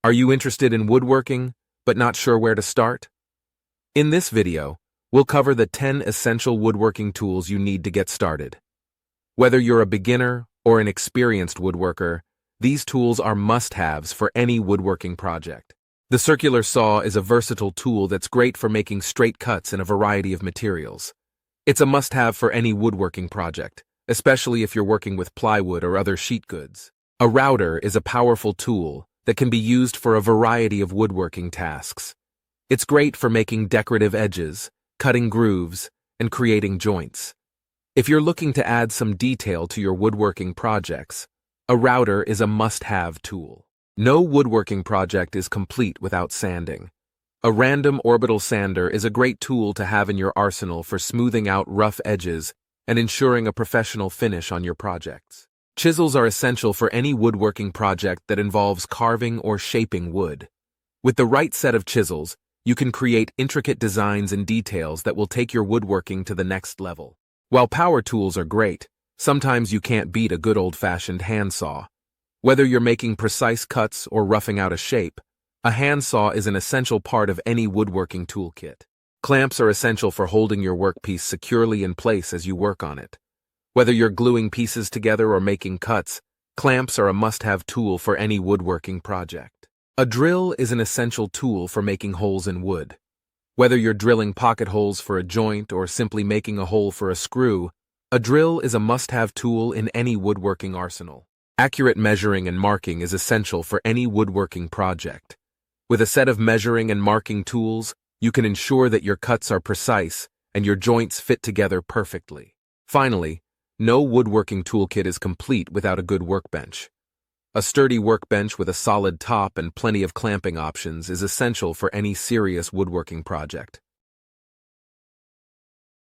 Are you interested in woodworking, but not sure where to start? In this video, we'll cover the 10 essential woodworking tools you need to get started. Whether you're a beginner or an experienced woodworker, these tools are must-haves for any woodworking project. The circular saw is a versatile tool that's great for making straight cuts in a variety of materials. It's a must-have for any woodworking project, especially if you're working with plywood or other sheet goods. A router is a powerful tool that can be used for a variety of woodworking tasks. It's great for making decorative edges, cutting grooves, and creating joints. If you're looking to add some detail to your woodworking projects, a router is a must-have tool. No woodworking project is complete without sanding. A random orbital sander is a great tool to have in your arsenal for smoothing out rough edges and ensuring a professional finish on your projects. Chisels are essential for any woodworking project that involves carving or shaping wood. With the right set of chisels, you can create intricate designs and details that will take your woodworking to the next level. While power tools are great, sometimes you can't beat a good old-fashioned handsaw. Whether you're making precise cuts or roughing out a shape, a handsaw is an essential part of any woodworking toolkit. Clamps are essential for holding your workpiece securely in place as you work on it. Whether you're gluing pieces together or making cuts, clamps are a must-have tool for any woodworking project. A drill is an essential tool for making holes in wood. Whether you're drilling pocket holes for a joint or simply making a hole for a screw, a drill is a must-have tool in any woodworking arsenal. Accurate measuring and marking is essential for any woodworking project. With a set of measuring and marking tools, you can ensure that your cuts are precise and your joints fit together perfectly. Finally, no woodworking toolkit is complete without a good workbench. A sturdy workbench with a solid top and plenty of clamping options is essential for any serious woodworking project.